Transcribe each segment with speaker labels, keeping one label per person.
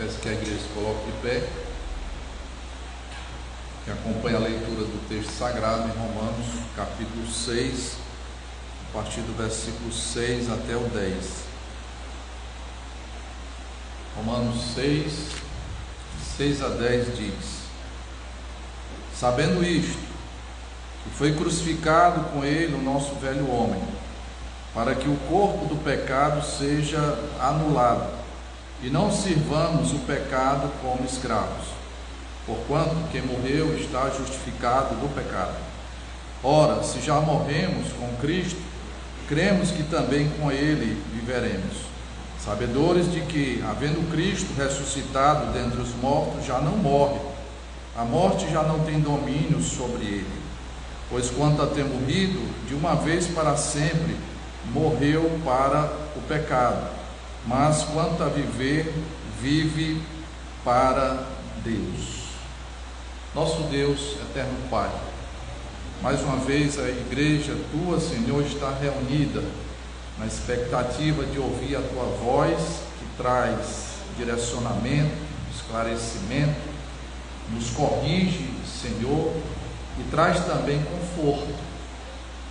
Speaker 1: Peço que a igreja se coloque de pé, que acompanhe a leitura do texto sagrado em Romanos, capítulo 6, a partir do versículo 6 até o 10. Romanos 6, 6 a 10 diz: Sabendo isto, que foi crucificado com ele o nosso velho homem, para que o corpo do pecado seja anulado, e não sirvamos o pecado como escravos, porquanto quem morreu está justificado do pecado. Ora, se já morremos com Cristo, cremos que também com ele viveremos, sabedores de que, havendo Cristo ressuscitado dentre os mortos, já não morre, a morte já não tem domínio sobre ele. Pois quanto a ter morrido, de uma vez para sempre, morreu para o pecado, mas quanto a viver, vive para Deus. Nosso Deus, eterno Pai, mais uma vez a igreja Tua, Senhor, está reunida na expectativa de ouvir a Tua voz, que traz direcionamento, esclarecimento, nos corrige, Senhor, e traz também conforto.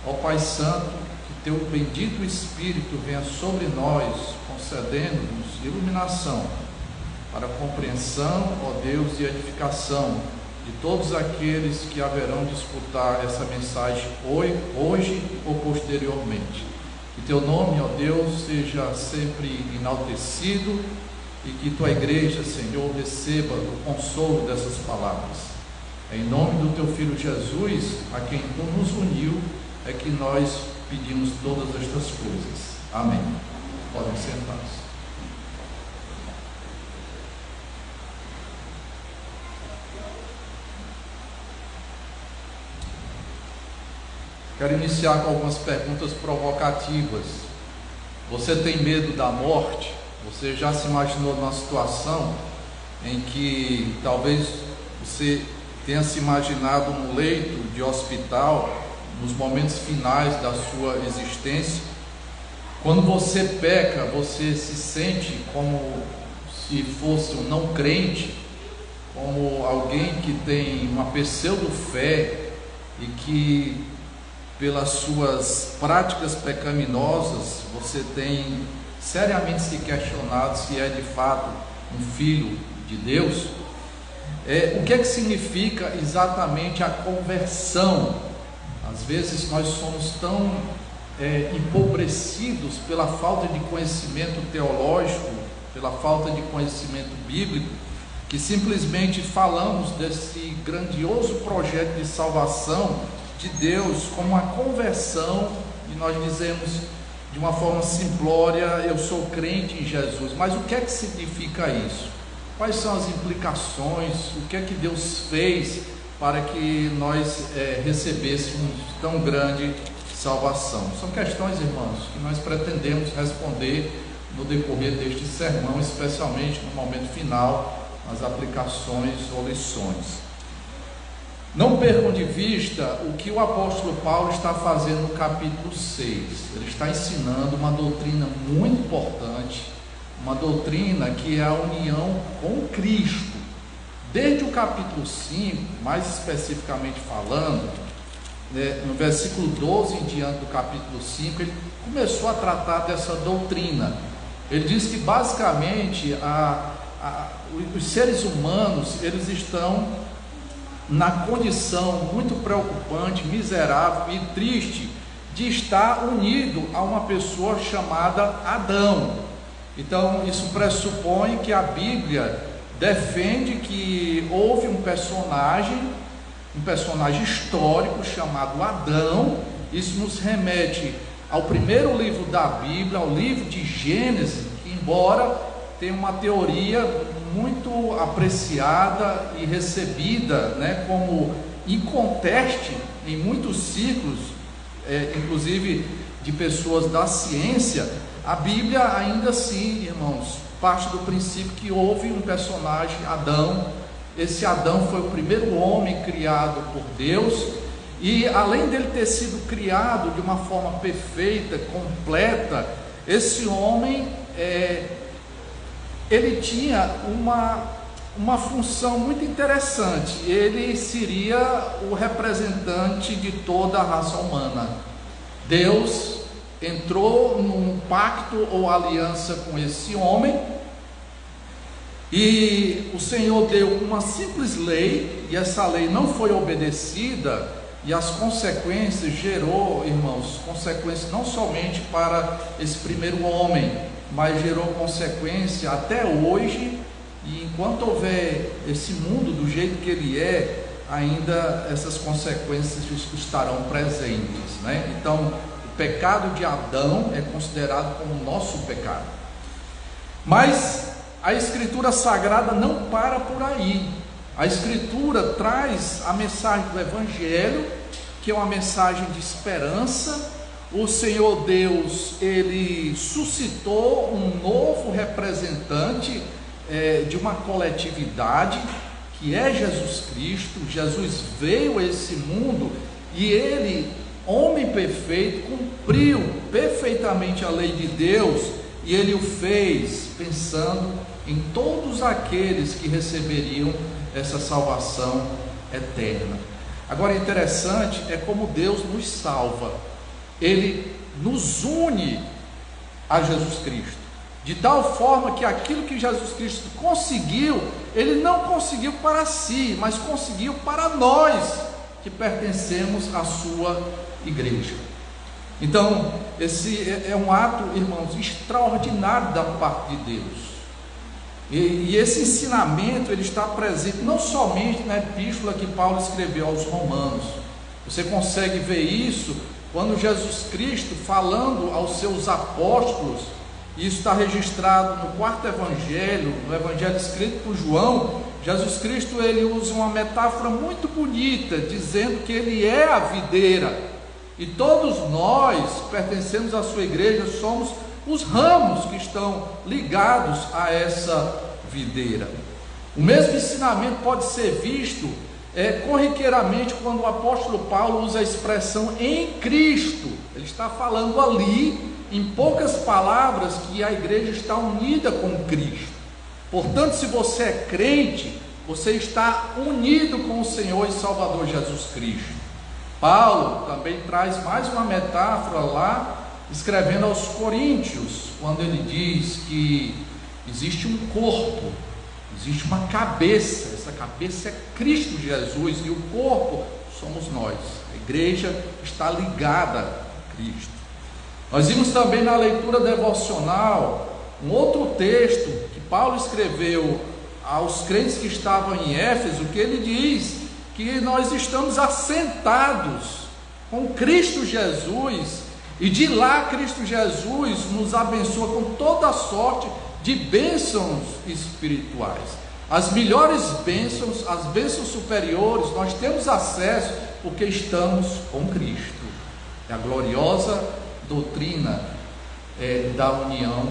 Speaker 1: Ó Pai Santo, que Teu bendito Espírito venha sobre nós, concedendo-nos iluminação para a compreensão, ó Deus, e edificação de todos aqueles que haverão de escutar essa mensagem hoje ou posteriormente. Que Teu nome, ó Deus, seja sempre enaltecido e que Tua igreja, Senhor, receba o consolo dessas palavras. Em nome do Teu Filho Jesus, a quem Tu nos uniu, é que nós pedimos todas estas coisas. Amém. Podem sentar-se. Quero iniciar com algumas perguntas provocativas. Você tem medo da morte? Você já se imaginou numa situação em que talvez você tenha se imaginado no leito de hospital, nos momentos finais da sua existência? Quando você peca, você se sente como se fosse um não crente, como alguém que tem uma pseudo-fé e que, pelas suas práticas pecaminosas, você tem seriamente se questionado se é de fato um filho de Deus? O que é que significa exatamente a conversão? Às vezes nós somos tão empobrecidos pela falta de conhecimento teológico, pela falta de conhecimento bíblico, que simplesmente falamos desse grandioso projeto de salvação de Deus como uma conversão, e nós dizemos de uma forma simplória: eu sou crente em Jesus. Mas o que é que significa isso? Quais são as implicações? O que é que Deus fez para que nós recebêssemos tão grande salvação? São questões, irmãos, que nós pretendemos responder no decorrer deste sermão, especialmente no momento final, nas aplicações ou lições. Não percam de vista o que o apóstolo Paulo está fazendo no capítulo 6. Ele está ensinando uma doutrina muito importante, uma doutrina que é a união com Cristo. Desde o capítulo 5, mais especificamente falando, no versículo 12 em diante do capítulo 5, ele começou a tratar dessa doutrina. Ele diz que basicamente os seres humanos, eles estão na condição muito preocupante, miserável e triste de estar unido a uma pessoa chamada Adão. Então isso pressupõe que a Bíblia defende que houve um personagem histórico chamado Adão. Isso nos remete ao primeiro livro da Bíblia, ao livro de Gênesis, que, embora tenha uma teoria muito apreciada e recebida, como inconteste em muitos círculos, inclusive de pessoas da ciência, a Bíblia ainda assim, irmãos, parte do princípio que houve um personagem, Adão. Esse Adão foi o primeiro homem criado por Deus, e além dele ter sido criado de uma forma perfeita, completa, esse homem ele tinha uma função muito interessante. Ele seria o representante de toda a raça humana. Deus entrou num pacto ou aliança com esse homem, e o Senhor deu uma simples lei, e essa lei não foi obedecida, e as consequências gerou, irmãos, consequências não somente para esse primeiro homem, mas gerou consequência até hoje. E enquanto houver esse mundo do jeito que ele é, ainda essas consequências estarão presentes, né? Então, o pecado de Adão é considerado como nosso pecado. Mas a Escritura Sagrada não para por aí. A Escritura traz a mensagem do Evangelho, que é uma mensagem de esperança. O Senhor Deus, ele suscitou um novo representante de uma coletividade, que é Jesus Cristo. Jesus veio a esse mundo e ele, homem perfeito, cumpriu perfeitamente a lei de Deus, e ele o fez pensando em todos aqueles que receberiam essa salvação eterna. Agora, interessante é como Deus nos salva. Ele nos une a Jesus Cristo, de tal forma que aquilo que Jesus Cristo conseguiu, ele não conseguiu para si, mas conseguiu para nós que pertencemos à sua igreja. Então, esse é um ato, irmãos, extraordinário da parte de Deus. E esse ensinamento, ele está presente não somente na epístola que Paulo escreveu aos Romanos. Você consegue ver isso quando Jesus Cristo, falando aos seus apóstolos, isso está registrado no quarto evangelho, no evangelho escrito por João. Jesus Cristo, ele usa uma metáfora muito bonita, dizendo que ele é a videira, e todos nós pertencemos à sua igreja, somos os ramos que estão ligados a essa videira. O mesmo ensinamento pode ser visto corriqueiramente quando o apóstolo Paulo usa a expressão em Cristo. Ele está falando ali, em poucas palavras, que a igreja está unida com Cristo. Portanto, se você é crente, você está unido com o Senhor e Salvador Jesus Cristo. Paulo também traz mais uma metáfora lá, escrevendo aos Coríntios, quando ele diz que existe um corpo, existe uma cabeça. Essa cabeça é Cristo Jesus, e o corpo somos nós. A igreja está ligada a Cristo. Nós vimos também na leitura devocional um outro texto que Paulo escreveu aos crentes que estavam em Éfeso, que ele diz que nós estamos assentados com Cristo Jesus, e de lá Cristo Jesus nos abençoa com toda a sorte de bênçãos espirituais. As melhores bênçãos, as bênçãos superiores, nós temos acesso porque estamos com Cristo. É a gloriosa doutrina da união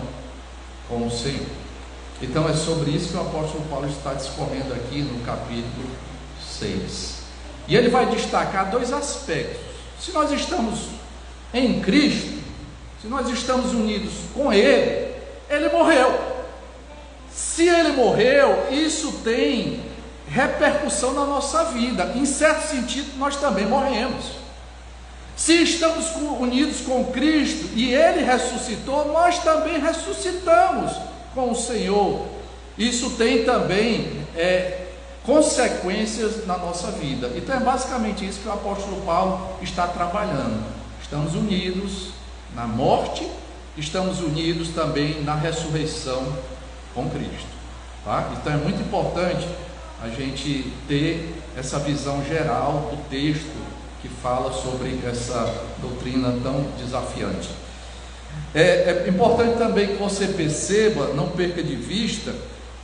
Speaker 1: com o Senhor. Então é sobre isso que o apóstolo Paulo está discorrendo aqui no capítulo 6. E ele vai destacar dois aspectos. Se nós estamos em Cristo, se nós estamos unidos com Ele, Ele morreu. Se Ele morreu, isso tem repercussão na nossa vida. Em certo sentido, nós também morremos. Se estamos unidos com Cristo e Ele ressuscitou, nós também ressuscitamos com o Senhor. Isso tem também consequências na nossa vida. Então é basicamente isso que o apóstolo Paulo está trabalhando. Estamos unidos na morte, estamos unidos também na ressurreição com Cristo, tá? Então é muito importante a gente ter essa visão geral do texto que fala sobre essa doutrina tão desafiante. É importante também que você perceba, não perca de vista,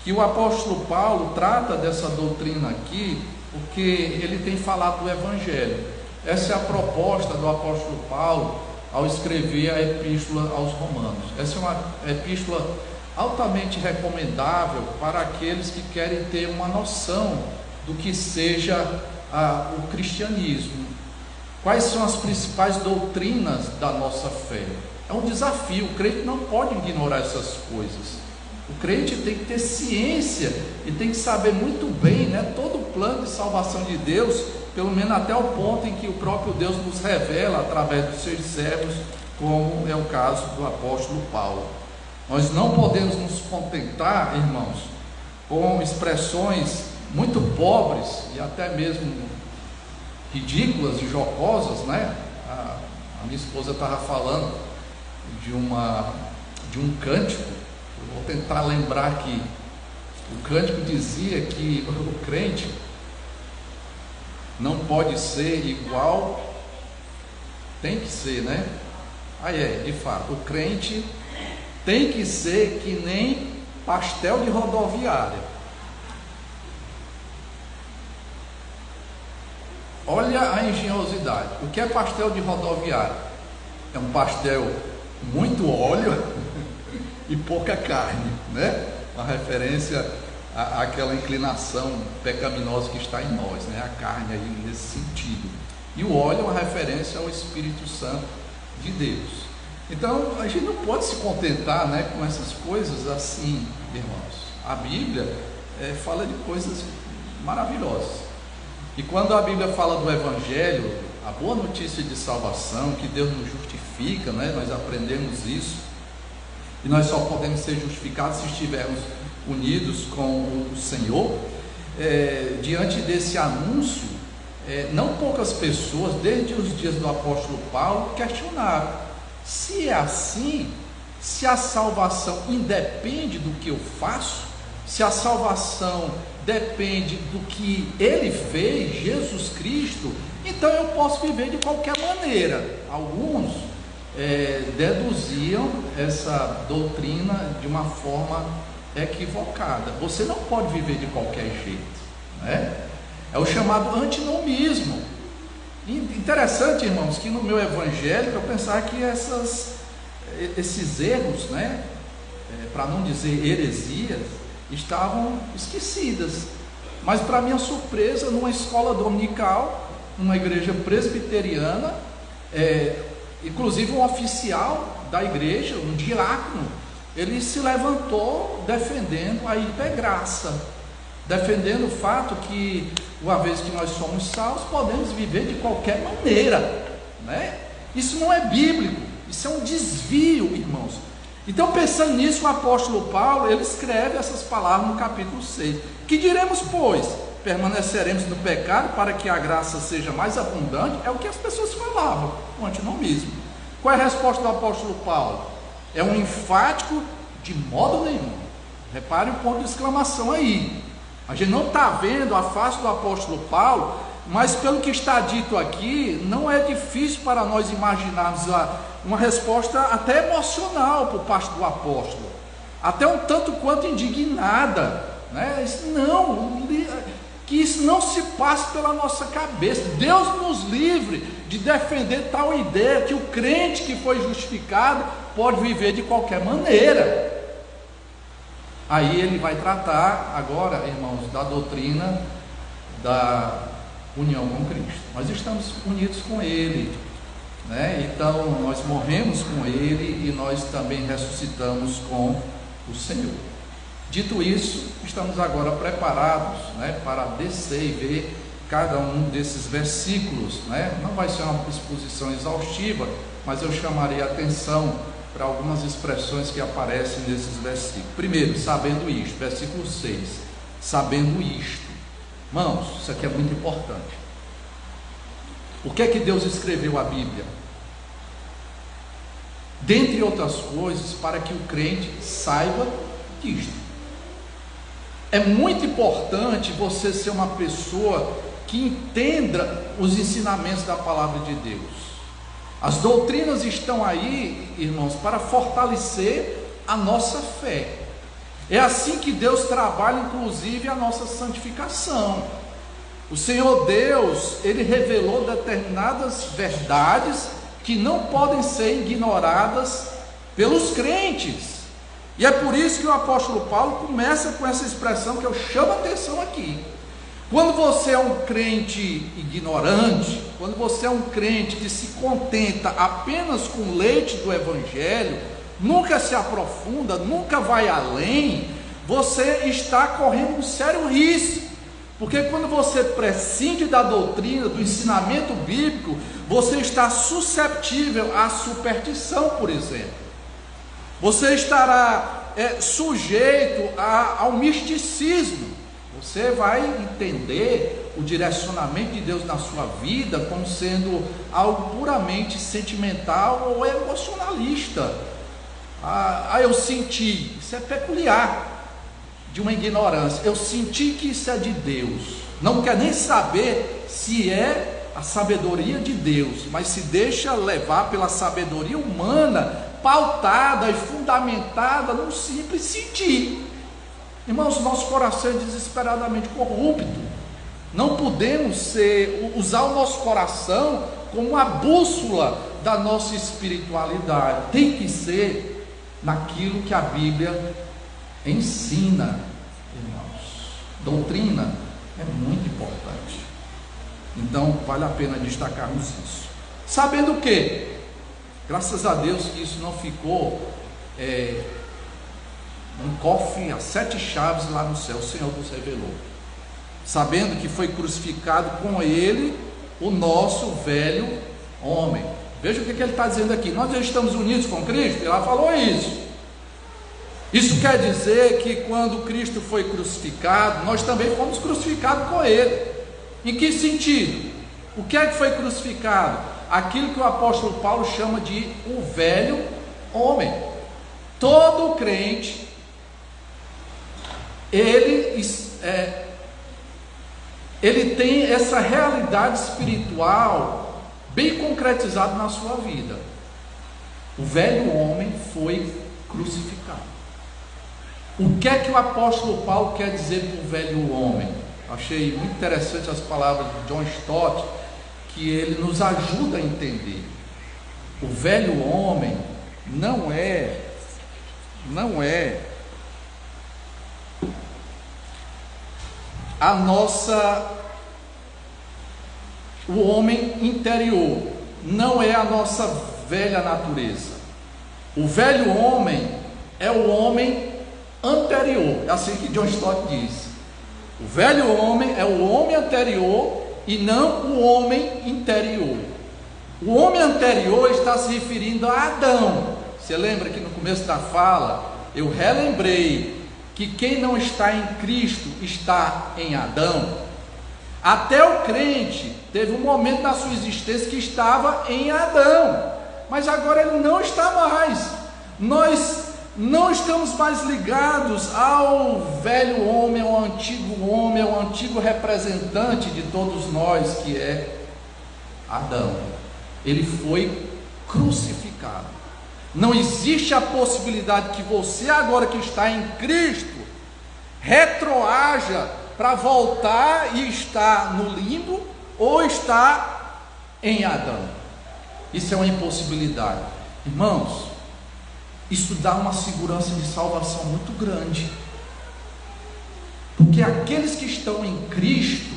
Speaker 1: que o apóstolo Paulo trata dessa doutrina aqui, porque ele tem falado do Evangelho. Essa é a proposta do apóstolo Paulo ao escrever a epístola aos Romanos. Essa é uma epístola altamente recomendável para aqueles que querem ter uma noção do que seja o cristianismo. Quais são as principais doutrinas da nossa fé? É um desafio, o crente não pode ignorar essas coisas. O crente tem que ter ciência e tem que saber muito bem, né, todo o plano de salvação de Deus, pelo menos até o ponto em que o próprio Deus nos revela através dos seus servos, como é o caso do apóstolo Paulo. Nós não podemos nos contentar, irmãos, com expressões muito pobres e até mesmo ridículas e jocosas, né? A minha esposa estava falando de um cântico. Eu vou tentar lembrar aqui. O cântico dizia que o crente não pode ser igual, tem que ser, né? De fato, o crente tem que ser que nem pastel de rodoviária. Olha a engenhosidade. O que é pastel de rodoviária? É um pastel muito óleo e pouca carne, né? Uma referência àquela inclinação pecaminosa que está em nós, né? A carne aí nesse sentido. E o óleo é uma referência ao Espírito Santo de Deus. Então a gente não pode se contentar, né, com essas coisas assim, irmãos. A Bíblia fala de coisas maravilhosas. E quando a Bíblia fala do Evangelho, a boa notícia de salvação, que Deus nos justifica, né, nós aprendemos isso. E nós só podemos ser justificados se estivermos unidos com o Senhor. Diante desse anúncio, não poucas pessoas, desde os dias do apóstolo Paulo, questionaram: se é assim, se a salvação independe do que eu faço, se a salvação depende do que Ele fez, Jesus Cristo, então eu posso viver de qualquer maneira. Alguns deduziam essa doutrina de uma forma equivocada. Você não pode viver de qualquer jeito, né? É o chamado antinomismo. Interessante, irmãos, que no meu evangelho eu pensava que esses erros, né, para não dizer heresias, estavam esquecidas. Mas para minha surpresa, numa escola dominical, numa igreja presbiteriana, inclusive um oficial da igreja, um diácono, ele se levantou defendendo a hipergraça, defendendo o fato que, uma vez que nós somos salvos, podemos viver de qualquer maneira, né? Isso não é bíblico, isso é um desvio, irmãos. Então, pensando nisso, o apóstolo Paulo, ele escreve essas palavras no capítulo 6. Que diremos, pois? Permaneceremos no pecado para que a graça seja mais abundante? É o que as pessoas falavam, o antinomismo. Qual é a resposta do apóstolo Paulo? É um enfático: de modo nenhum. Repare o ponto de exclamação aí. A gente não está vendo a face do apóstolo Paulo, mas pelo que está dito aqui, não é difícil para nós imaginarmos uma resposta até emocional por parte do apóstolo, até um tanto quanto indignada, né? Que isso não se passe pela nossa cabeça. Deus nos livre de defender tal ideia que o crente que foi justificado pode viver de qualquer maneira. Aí ele vai tratar agora, irmãos, da doutrina da união com Cristo. Nós estamos unidos com Ele, né? Então nós morremos com Ele e nós também ressuscitamos com o Senhor. Dito isso, estamos agora preparados, né, para descer e ver cada um desses versículos, né? Não vai ser uma exposição exaustiva, mas eu chamarei a atenção para algumas expressões que aparecem nesses versículos. Primeiro, sabendo isto, versículo 6, sabendo isto. Irmãos, isso aqui é muito importante. Por que é que Deus escreveu a Bíblia? Dentre outras coisas, para que o crente saiba disto. É muito importante você ser uma pessoa que entenda os ensinamentos da palavra de Deus. As doutrinas estão aí, irmãos, para fortalecer a nossa fé. É assim que Deus trabalha, inclusive, a nossa santificação. O Senhor Deus, Ele revelou determinadas verdades que não podem ser ignoradas pelos crentes. E é por isso que o apóstolo Paulo começa com essa expressão que eu chamo a atenção aqui. Quando você é um crente ignorante, quando você é um crente que se contenta apenas com o leite do Evangelho, nunca se aprofunda, nunca vai além, você está correndo um sério risco. Porque quando você prescinde da doutrina, do ensinamento bíblico, você está susceptível à superstição, por exemplo. Você estará sujeito ao misticismo. Você vai entender o direcionamento de Deus na sua vida como sendo algo puramente sentimental ou emocionalista. Eu senti, isso é peculiar de uma ignorância. Eu senti que isso é de Deus. Não quer nem saber se é a sabedoria de Deus, mas se deixa levar pela sabedoria humana, pautada e fundamentada num simples sentir. Irmãos, nosso coração é desesperadamente corrupto. Não podemos usar o nosso coração como uma bússola da nossa espiritualidade. Tem que ser naquilo que a Bíblia ensina, irmãos. Doutrina é muito importante. Então vale a pena destacarmos isso. Sabendo o quê? Graças a Deus que isso não ficou um cofre a 7 chaves lá no céu. O Senhor nos revelou. Sabendo que foi crucificado com ele o nosso velho homem. Veja o que ele está dizendo aqui. Nós já estamos unidos com Cristo. Ela falou isso. Isso quer dizer que quando Cristo foi crucificado, nós também fomos crucificados com ele. Em que sentido? O que é que foi crucificado? Aquilo que o apóstolo Paulo chama de o velho homem. Todo crente, ele tem essa realidade espiritual bem concretizada na sua vida. O velho homem foi crucificado. O que é que o apóstolo Paulo quer dizer com o velho homem? Achei muito interessante as palavras de John Stott, que ele nos ajuda a entender. O velho homem não é o homem interior, não é a nossa velha natureza. O velho homem é o homem anterior, é assim que John Stott diz. O velho homem é o homem anterior e não o homem interior. O homem anterior está se referindo a Adão. Você lembra que no começo da fala eu relembrei que quem não está em Cristo está em Adão? Até o crente teve um momento na sua existência que estava em Adão, mas agora ele não está mais. Nós não estamos mais ligados ao velho homem, ao antigo representante de todos nós, que é Adão. Ele foi crucificado. Não existe a possibilidade que você, agora que está em Cristo, retroaja para voltar e estar no limbo ou estar em Adão. Isso é uma impossibilidade. Irmãos, isso dá uma segurança de salvação muito grande, porque aqueles que estão em Cristo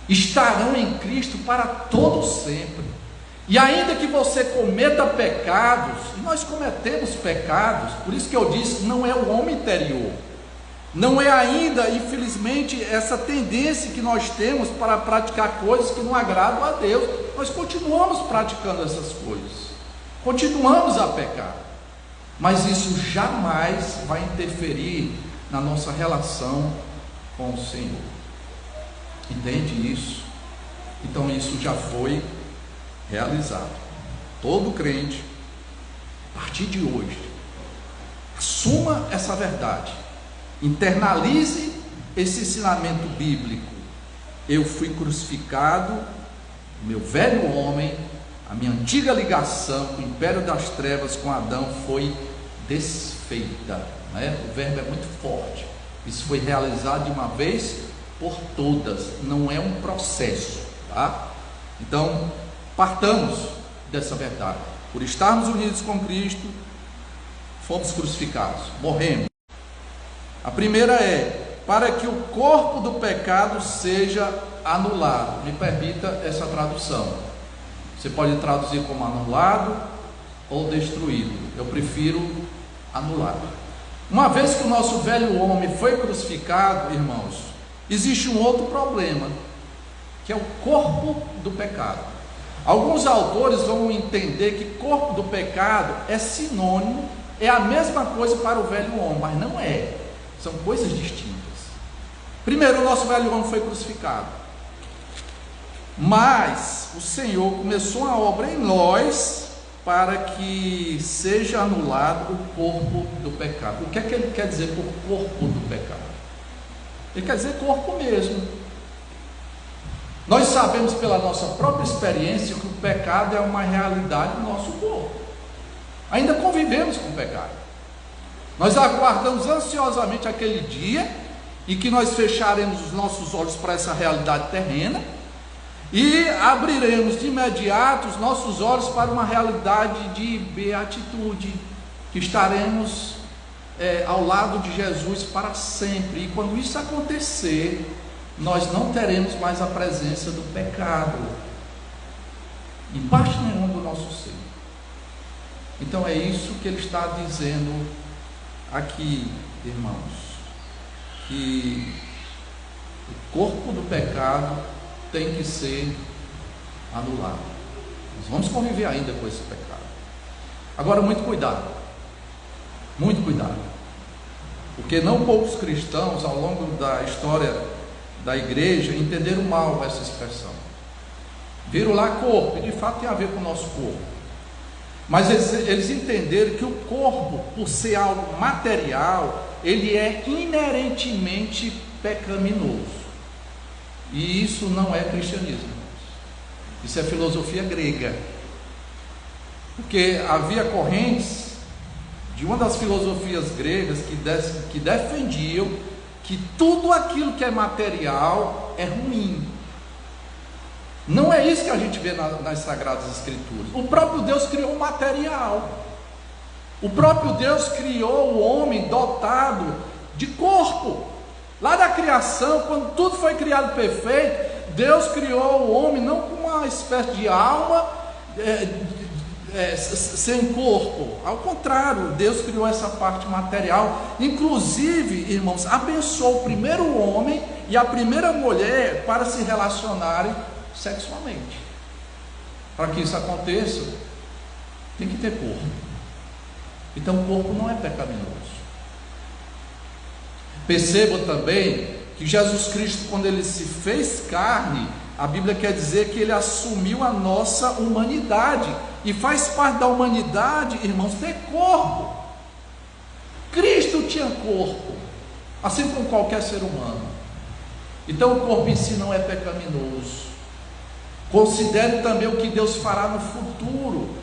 Speaker 1: estarão em Cristo para todo sempre. E ainda que você cometa pecados, e nós cometemos pecados, por isso que eu disse, não é o homem interior, não é ainda, infelizmente, essa tendência que nós temos para praticar coisas que não agradam a Deus. Nós continuamos praticando essas coisas, continuamos a pecar, mas isso jamais vai interferir na nossa relação com o Senhor. Entende isso? Então isso já foi realizado. Todo crente, a partir de hoje, assuma essa verdade, internalize esse ensinamento bíblico. Eu fui crucificado, meu velho homem, a minha antiga ligação com o império das trevas, com Adão, foi desfeita, né? O verbo é muito forte. Isso foi realizado de uma vez por todas, não é um processo, tá? Então, partamos dessa verdade. Por estarmos unidos com Cristo, fomos crucificados, morremos. A primeira é para que o corpo do pecado seja anulado. Me permita essa tradução. Você pode traduzir como anulado, ou destruído. Eu prefiro anular. Uma vez que o nosso velho homem foi crucificado, irmãos, existe um outro problema, que é o corpo do pecado. Alguns autores vão entender que corpo do pecado é sinônimo, é a mesma coisa para o velho homem, mas não é. São coisas distintas. Primeiro, o nosso velho homem foi crucificado, mas o Senhor começou a obra em nós para que seja anulado o corpo do pecado. O que é que ele quer dizer por corpo do pecado? Ele quer dizer corpo mesmo. Nós sabemos pela nossa própria experiência que o pecado é uma realidade do nosso corpo. Ainda convivemos com o pecado. Nós aguardamos ansiosamente aquele dia em que nós fecharemos os nossos olhos para essa realidade terrena e abriremos de imediato os nossos olhos para uma realidade de beatitude, que estaremos ao lado de Jesus para sempre. E quando isso acontecer, nós não teremos mais a presença do pecado em parte nenhuma do nosso ser. Então é isso que ele está dizendo aqui, irmãos, que o corpo do pecado tem que ser anulado. Nós vamos conviver ainda com esse pecado. Agora, muito cuidado, porque não poucos cristãos ao longo da história da igreja entenderam mal essa expressão. Viram lá corpo, e de fato tem a ver com o nosso corpo, mas eles entenderam que o corpo, por ser algo material, ele é inerentemente pecaminoso. E isso não é cristianismo, isso é filosofia grega, porque havia correntes de uma das filosofias gregas que defendiam que tudo aquilo que é material é ruim. Não é isso que a gente vê nas Sagradas Escrituras. O próprio Deus criou o material, o próprio Deus criou o homem dotado de corpo. Lá da criação, quando tudo foi criado perfeito, Deus criou o homem não com uma espécie de alma sem corpo. Ao contrário, Deus criou essa parte material. Inclusive, irmãos, abençoou o primeiro homem e a primeira mulher para se relacionarem sexualmente. Para que isso aconteça, tem que ter corpo. Então o corpo não é pecaminoso. Percebam também que Jesus Cristo, quando ele se fez carne, a Bíblia quer dizer que ele assumiu a nossa humanidade, e faz parte da humanidade, irmãos, ter corpo. Cristo tinha corpo, assim como qualquer ser humano. Então o corpo em si não é pecaminoso. Considere também o que Deus fará no futuro.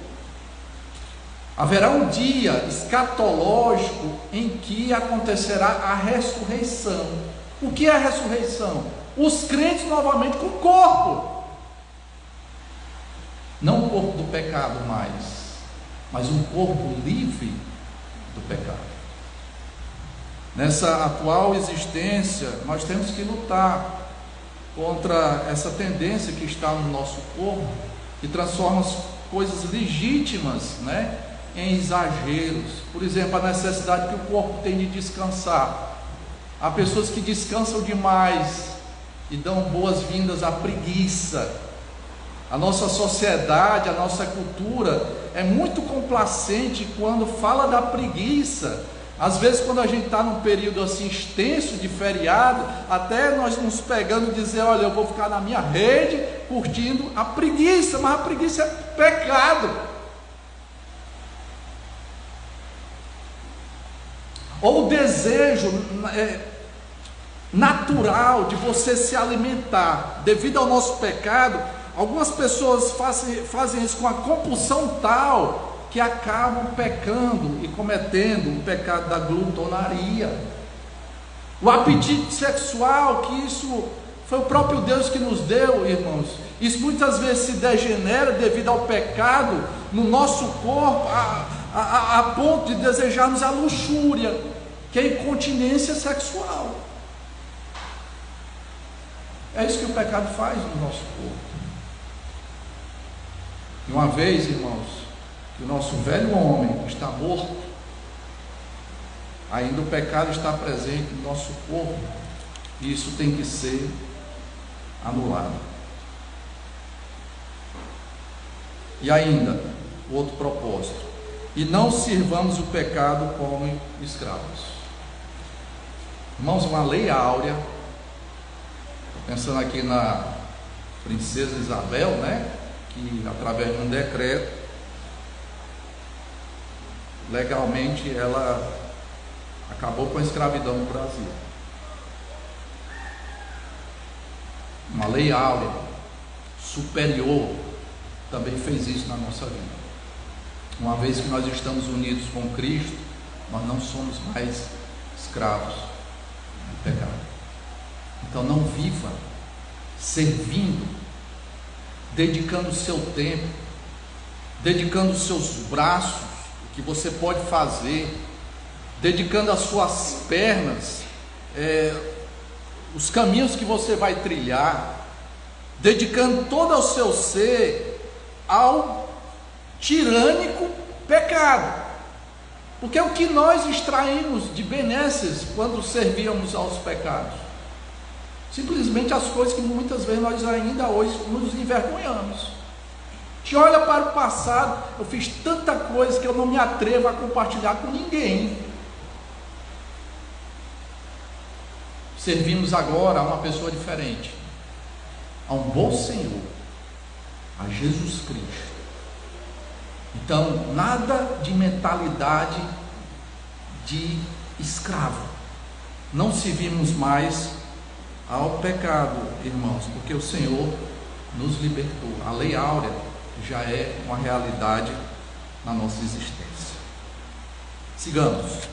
Speaker 1: Haverá um dia escatológico em que acontecerá a ressurreição. O que é a ressurreição? Os crentes novamente com corpo. Não o corpo do pecado mais, mas um corpo livre do pecado. Nessa atual existência, nós temos que lutar contra essa tendência que está no nosso corpo, que transforma as coisas legítimas, em exageros. Por exemplo, a necessidade que o corpo tem de descansar. Há pessoas que descansam demais e dão boas-vindas à preguiça. A nossa sociedade, a nossa cultura é muito complacente quando fala da preguiça. Às vezes, quando a gente está num período assim extenso de feriado, até nós nos pegando e dizer: olha, eu vou ficar na minha rede curtindo a preguiça, mas a preguiça é pecado. Ou o desejo natural de você se alimentar. Devido ao nosso pecado, algumas pessoas fazem isso com a compulsão tal que acabam pecando e cometendo o pecado da glutonaria. O apetite sexual, que isso foi o próprio Deus que nos deu, irmãos. Isso muitas vezes se degenera devido ao pecado no nosso corpo, a ponto de desejarmos a luxúria, que é a incontinência sexual. É isso que o pecado faz no nosso corpo. E uma vez, irmãos, que o nosso velho homem está morto, ainda o pecado está presente no nosso corpo, e isso tem que ser anulado. E ainda, o outro propósito: e não sirvamos o pecado como escravos. Irmãos, uma lei áurea, pensando aqui na princesa Isabel, né, que através de um decreto, legalmente ela acabou com a escravidão no Brasil. Uma lei áurea superior também fez isso na nossa vida. Uma vez que nós estamos unidos com Cristo, nós não somos mais escravos do pecado. Então não viva servindo, dedicando o seu tempo, dedicando os seus braços, o que você pode fazer, dedicando as suas pernas, os caminhos que você vai trilhar, dedicando todo o seu ser ao tirânico pecado, porque é o que nós extraímos de benesses quando servíamos aos pecados, simplesmente as coisas que muitas vezes nós ainda hoje nos envergonhamos. A gente olha para o passado: eu fiz tanta coisa que eu não me atrevo a compartilhar com ninguém. Servimos agora a uma pessoa diferente, a um bom Senhor, a Jesus Cristo. Então, nada de mentalidade de escravo. Não servimos mais ao pecado, irmãos, porque o Senhor nos libertou. A lei áurea já é uma realidade na nossa existência. Sigamos.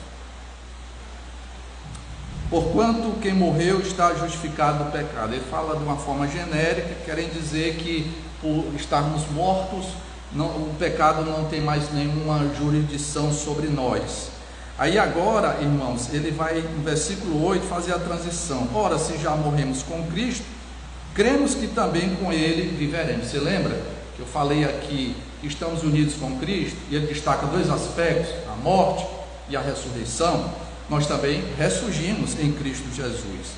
Speaker 1: Porquanto quem morreu está justificado do pecado. Ele fala de uma forma genérica, querendo dizer que por estarmos mortos, o pecado não tem mais nenhuma jurisdição sobre nós. Aí agora, irmãos, ele vai no versículo 8 fazer a transição. Ora, se já morremos com Cristo, cremos que também com Ele viveremos. Você lembra que eu falei aqui que estamos unidos com Cristo? E ele destaca dois aspectos: a morte e a ressurreição. Nós também ressurgimos em Cristo Jesus.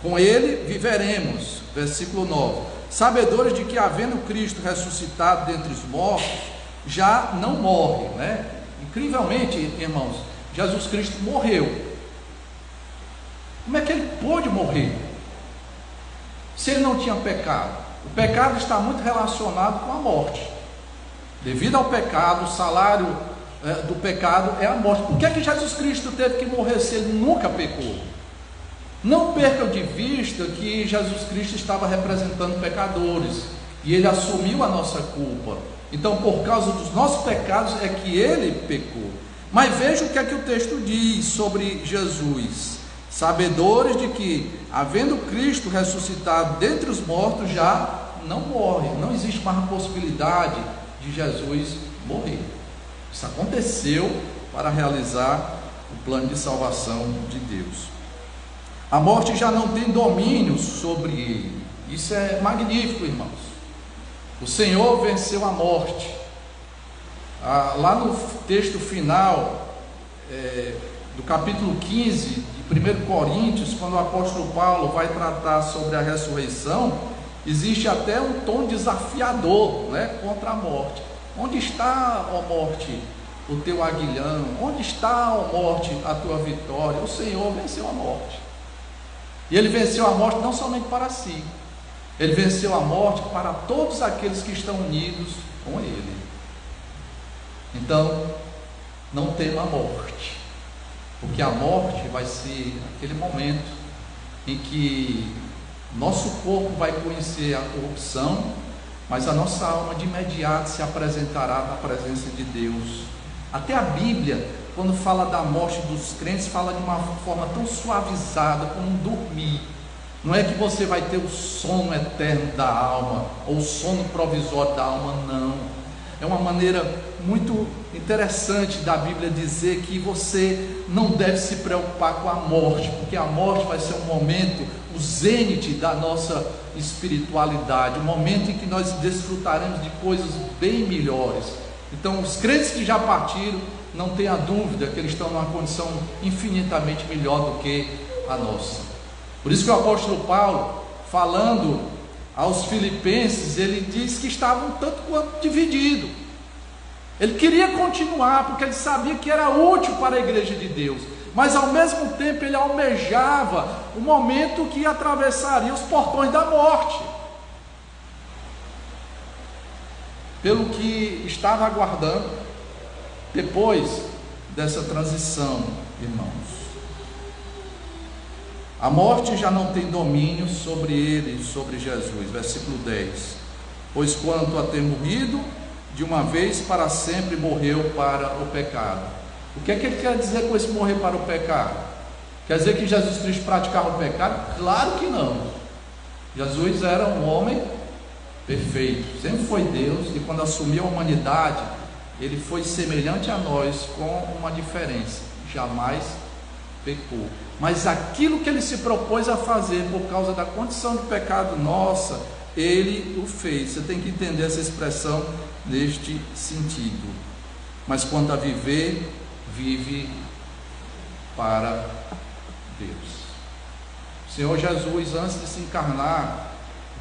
Speaker 1: Com Ele viveremos. Versículo 9. Sabedores de que, havendo Cristo ressuscitado dentre os mortos, já não morre, né? Incrivelmente, irmãos, Jesus Cristo morreu. Como é que ele pôde morrer se ele não tinha pecado? O pecado está muito relacionado com a morte. Devido ao pecado, o salário do pecado é a morte. Por que Jesus Cristo teve que morrer se ele nunca pecou? Não percam de vista que Jesus Cristo estava representando pecadores, e ele assumiu a nossa culpa. Então, por causa dos nossos pecados é que ele pecou. Mas veja o que é que o texto diz sobre Jesus: sabedores de que, havendo Cristo ressuscitado dentre os mortos, já não morre. Não existe mais a possibilidade de Jesus morrer. Isso aconteceu para realizar o plano de salvação de Deus. A morte já não tem domínio sobre ele. Isso é magnífico, irmãos. O Senhor venceu a morte. Lá no texto final do capítulo 15 de 1 Coríntios, quando o apóstolo Paulo vai tratar sobre a ressurreição, existe até um tom desafiador, né, contra a morte. Onde está, ó morte, o teu aguilhão? Onde está, ó morte, a tua vitória? O Senhor venceu a morte. E ele venceu a morte não somente para si, ele venceu a morte para todos aqueles que estão unidos com ele. Então, não tema a morte, porque a morte vai ser aquele momento em que nosso corpo vai conhecer a corrupção, mas a nossa alma de imediato se apresentará na presença de Deus. Até a Bíblia, quando fala da morte dos crentes, fala de uma forma tão suavizada, como um dormir. Não é que você vai ter o sono eterno da alma, ou o sono provisório da alma, não. É uma maneira muito interessante da Bíblia dizer que você não deve se preocupar com a morte, porque a morte vai ser um momento, o zênite da nossa espiritualidade, um momento em que nós desfrutaremos de coisas bem melhores. Então, os crentes que já partiram, não tenha dúvida que eles estão numa condição infinitamente melhor do que a nossa. Por isso que o apóstolo Paulo, falando aos filipenses, ele diz que estavam tanto quanto divididos. Ele queria continuar, porque ele sabia que era útil para a igreja de Deus, mas ao mesmo tempo ele almejava o momento que atravessaria os portões da morte, pelo que estava aguardando depois dessa transição, irmãos. A morte já não tem domínio sobre ele, sobre Jesus. Versículo 10: pois quanto a ter morrido de uma vez para sempre, morreu para o pecado. O que é que ele quer dizer com esse morrer para o pecado? Quer dizer que Jesus Cristo praticava o pecado? Claro que não. Jesus era um homem perfeito, sempre foi Deus, e quando assumiu a humanidade, ele foi semelhante a nós, com uma diferença: jamais pecou. Mas aquilo que ele se propôs a fazer por causa da condição de pecado nossa, ele o fez. Você tem que entender essa expressão neste sentido. Mas quanto a viver, vive para Deus. O Senhor Jesus, antes de se encarnar,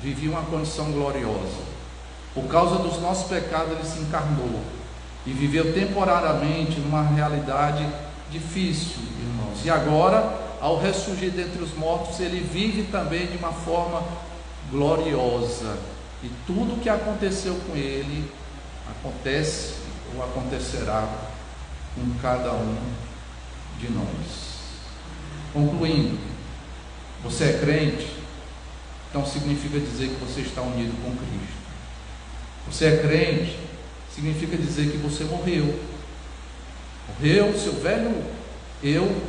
Speaker 1: vivia uma condição gloriosa. Por causa dos nossos pecados, ele se encarnou e viveu temporariamente numa realidade difícil, irmãos. E agora, ao ressurgir dentre os mortos, ele vive também de uma forma gloriosa. E tudo o que aconteceu com ele acontece ou acontecerá com cada um de nós. Concluindo, você é crente? Então significa dizer que você está unido com Cristo. Você é crente? Significa dizer que você morreu. Morreu, seu velho eu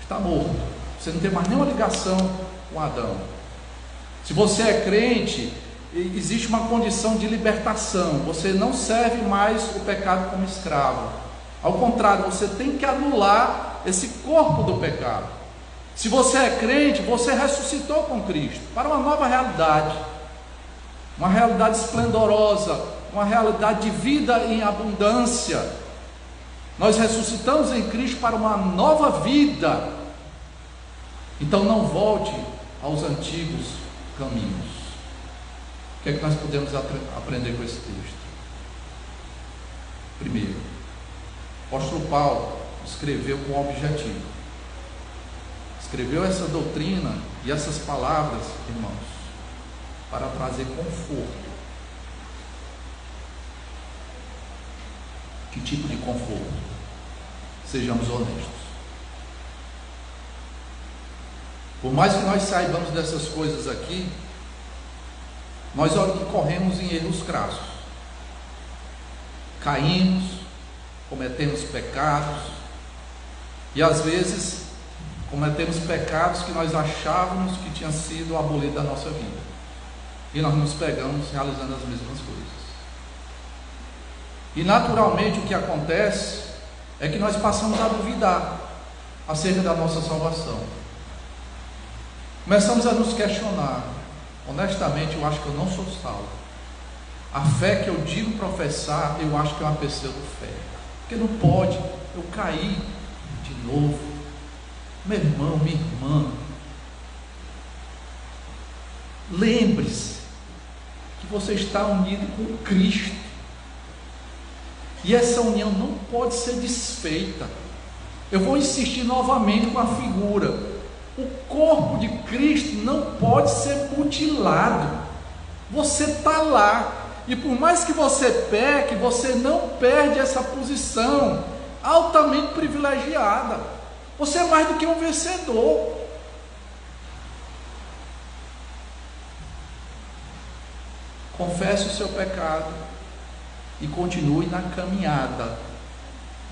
Speaker 1: está morto. Você não tem mais nenhuma ligação com Adão. Se você é crente, existe uma condição de libertação. Você não serve mais o pecado como escravo. Ao contrário, você tem que anular esse corpo do pecado. Se você é crente, você ressuscitou com Cristo para uma nova realidade, uma realidade esplendorosa, uma realidade de vida em abundância. Nós ressuscitamos em Cristo para uma nova vida. Então não volte aos antigos caminhos. O que é que nós podemos aprender com esse texto? Primeiro, o apóstolo Paulo escreveu com objetivo. Escreveu essa doutrina e essas palavras, irmãos, para trazer conforto. Que tipo de conforto? Sejamos honestos. Por mais que nós saibamos dessas coisas aqui, nós incorremos em erros crassos. Caímos, cometemos pecados, e às vezes cometemos pecados que nós achávamos que tinham sido abolidos da nossa vida, e nós nos pegamos realizando as mesmas coisas. E naturalmente o que acontece é que nós passamos a duvidar acerca da nossa salvação. Começamos a nos questionar: honestamente, eu acho que eu não sou salvo. A fé que eu digo professar, eu acho que é uma pseudo-fé, porque não pode, eu caí de novo. Meu irmão, minha irmã, lembre-se que você está unido com Cristo, e essa união não pode ser desfeita. Eu vou insistir novamente com a figura: o corpo de Cristo não pode ser mutilado. Você está lá, e por mais que você peque, você não perde essa posição altamente privilegiada. Você é mais do que um vencedor. Confesse o seu pecado e continue na caminhada,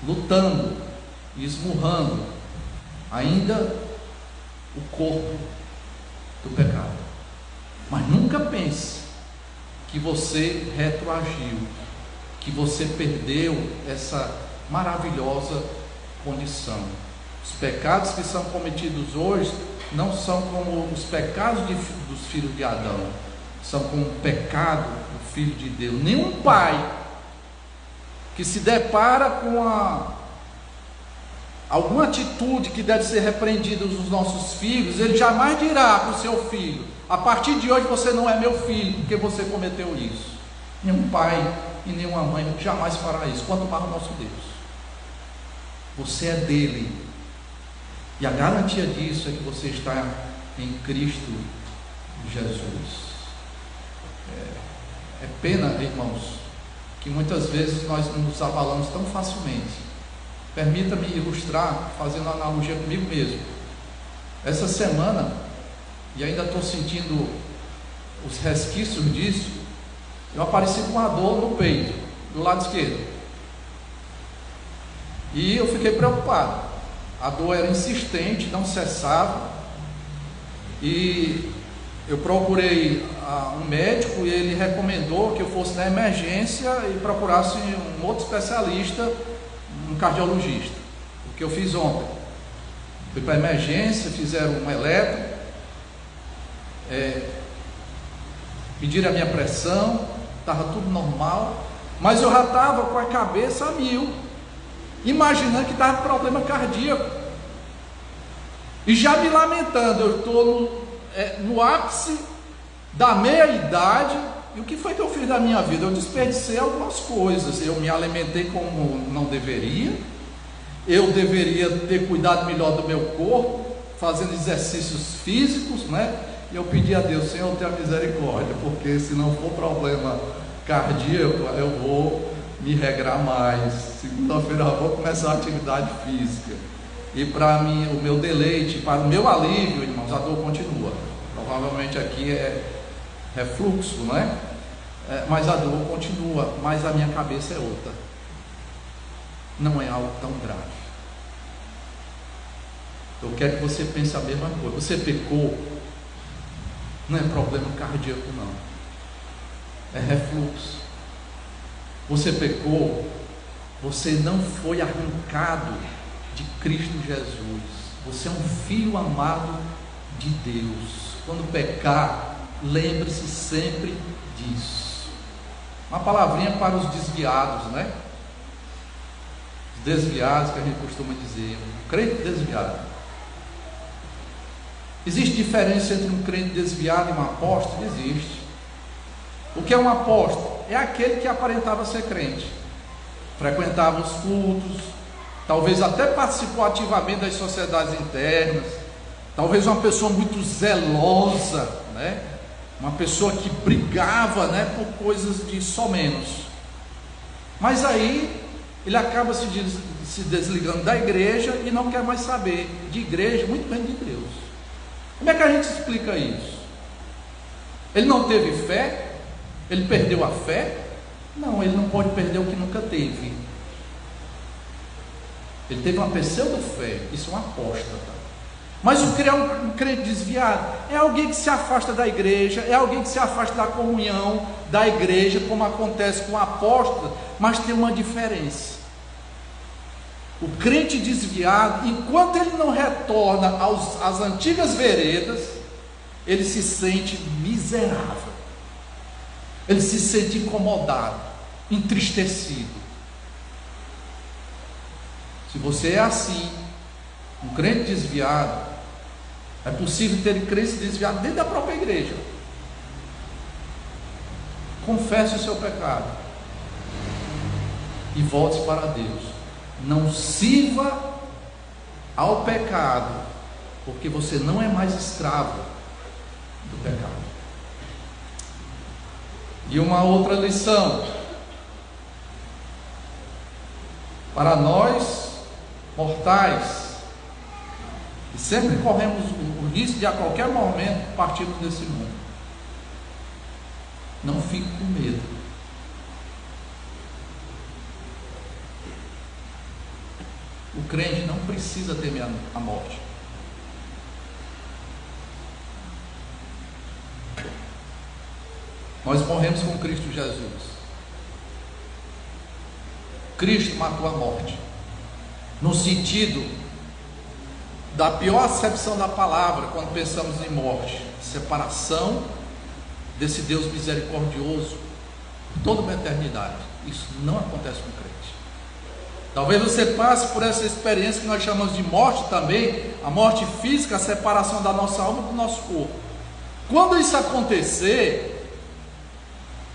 Speaker 1: lutando e esmurrando ainda o corpo do pecado. Mas nunca pense que você retroagiu, que você perdeu essa maravilhosa condição. Os pecados que são cometidos hoje não são como os pecados dos filhos de Adão, são como o pecado do Filho de Deus. Nenhum pai que se depara com alguma atitude que deve ser repreendida dos nossos filhos, ele jamais dirá para o seu filho: a partir de hoje você não é meu filho, porque você cometeu isso. Nenhum pai e nenhuma mãe jamais fará isso, quanto mais o nosso Deus. Você é dele, e a garantia disso é que você está em Cristo Jesus. É pena, irmãos, que muitas vezes nós nos abalamos tão facilmente. Permita-me ilustrar fazendo uma analogia comigo mesmo. Essa semana, e ainda estou sentindo os resquícios disso, eu apareci com uma dor no peito, do lado esquerdo, e eu fiquei preocupado. A dor era insistente, não cessava, e eu procurei um médico, e ele recomendou que eu fosse na emergência e procurasse um outro especialista, um cardiologista. O que eu fiz ontem, fui para a emergência, fizeram um eletro, mediram a minha pressão, estava tudo normal, mas eu já estava com a cabeça a mil, imaginando que estava com problema cardíaco, e já me lamentando. Eu estou no ápice da meia-idade, e o que foi que eu fiz da minha vida? Eu desperdicei algumas coisas. Eu me alimentei como não deveria, eu deveria ter cuidado melhor do meu corpo, fazendo exercícios físicos, né? E eu pedi a Deus: Senhor, tenha misericórdia, porque se não for problema cardíaco, eu vou me regrar mais. Segunda-feira eu vou começar a atividade física. E para mim, o meu deleite, para o meu alívio, irmãos, a dor continua. Provavelmente aqui é refluxo, não é? Mas a dor continua, mas a minha cabeça é outra. Não é algo tão grave. Eu quero que você pense a mesma coisa. Você pecou, não é problema cardíaco, não. É refluxo. Você pecou, você não foi arrancado de Cristo Jesus. Você é um filho amado de Deus. Quando pecar, lembre-se sempre disso. Uma palavrinha para os desviados, né? Os desviados, que a gente costuma dizer, um crente desviado. Existe diferença entre um crente desviado e um apóstolo? Existe. O que é um apóstolo? É aquele que aparentava ser crente, frequentava os cultos, talvez até participou ativamente das sociedades internas, talvez uma pessoa muito zelosa, né? Uma pessoa que brigava, né, por coisas de só menos. Mas aí ele acaba se desligando da igreja e não quer mais saber de igreja, muito menos de Deus. Como é que a gente explica isso? Ele não teve fé? Ele perdeu a fé? Não, ele não pode perder o que nunca teve. Ele teve uma pseudo-fé, isso é uma apóstata. Mas o que é um crente desviado? É alguém que se afasta da igreja, é alguém que se afasta da comunhão da igreja, como acontece com o apóstolo, mas tem uma diferença. O crente desviado, enquanto ele não retorna às antigas veredas, ele se sente miserável, ele se sente incomodado, entristecido. Se você é assim, um crente desviado, é possível ter crente desviado dentro da própria igreja. Confesse o seu pecado e volte para Deus. Não sirva ao pecado, porque você não é mais escravo do pecado. E uma outra lição para nós mortais, e sempre corremos o risco de a qualquer momento partirmos desse mundo. Não fique com medo. O crente não precisa temer a morte. Nós morremos com Cristo Jesus. Cristo matou a morte, no sentido da pior acepção da palavra, quando pensamos em morte: separação desse Deus misericordioso por toda uma eternidade. Isso não acontece com o crente. Talvez você passe por essa experiência que nós chamamos de morte também, a morte física, a separação da nossa alma do nosso corpo. Quando isso acontecer,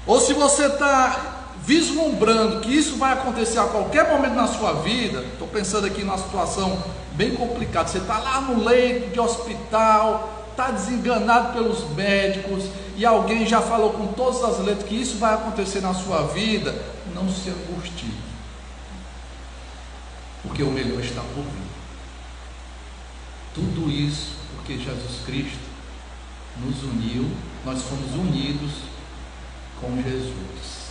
Speaker 1: ou se você está vislumbrando que isso vai acontecer a qualquer momento na sua vida, estou pensando aqui numa situação bem complicada, você está lá no leito de hospital, está desenganado pelos médicos, e alguém já falou com todas as letras que isso vai acontecer na sua vida, não se angustie, porque o melhor está por vir. Tudo isso porque Jesus Cristo nos uniu, nós fomos unidos com Jesus.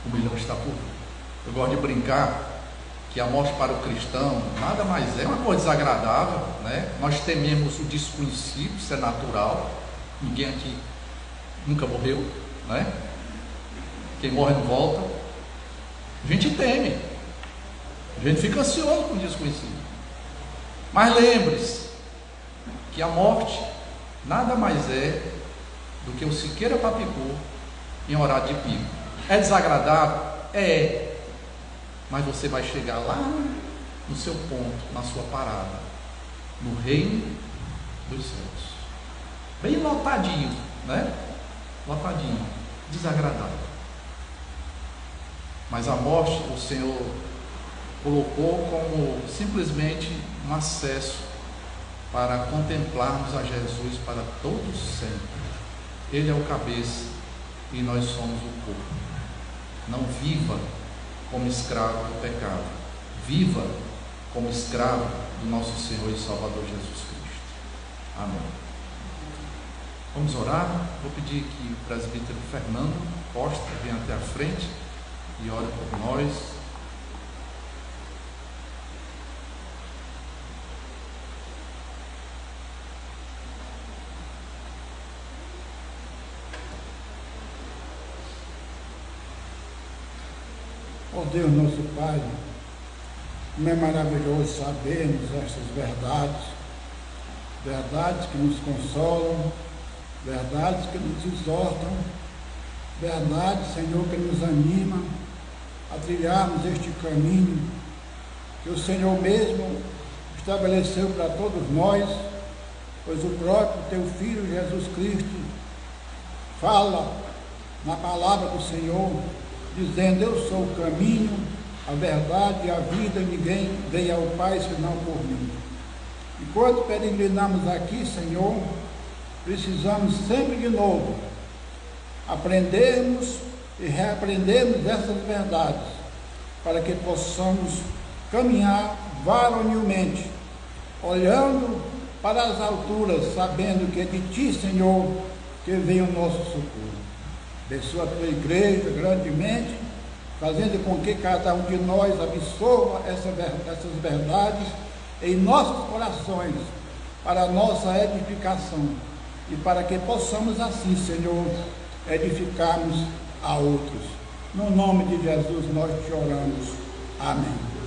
Speaker 1: O melhor está por vir. Eu gosto de brincar que a morte para o cristão nada mais é uma coisa desagradável, né? Nós tememos o desconhecido, isso é natural. Ninguém aqui nunca morreu, né? Quem morre não volta. A gente teme, a gente fica ansioso com o desconhecido. Mas lembre-se que a morte nada mais é do que o Siqueira Papicô em horário de pico. É desagradável? É. Mas você vai chegar lá no seu ponto, na sua parada, no reino dos céus. Bem lotadinho, né? Lotadinho, desagradável. Mas a morte o Senhor colocou como simplesmente um acesso para contemplarmos a Jesus para todos sempre. Ele é o cabeça e nós somos o corpo. Não viva como escravo do pecado, viva como escravo do nosso Senhor e Salvador Jesus Cristo. Amém. Vamos orar? Vou pedir que o presbítero Fernando Costa venha até a frente e ore por nós.
Speaker 2: Ó Deus nosso Pai, como é maravilhoso sabermos estas verdades, verdades que nos consolam, verdades que nos exortam, verdades, Senhor, que nos animam a trilharmos este caminho que o Senhor mesmo estabeleceu para todos nós, pois o próprio Teu Filho Jesus Cristo fala na palavra do Senhor, dizendo: eu sou o caminho, a verdade e a vida, ninguém vem ao Pai senão por mim. Enquanto peregrinamos aqui, Senhor, precisamos sempre de novo aprendermos e reaprendermos essas verdades, para que possamos caminhar varonilmente, olhando para as alturas, sabendo que é de Ti, Senhor, que vem o nosso socorro. Abençoa a Tua igreja grandemente, fazendo com que cada um de nós absorva essas verdades em nossos corações, para a nossa edificação, e para que possamos assim, Senhor, edificarmos a outros. No nome de Jesus nós te oramos. Amém.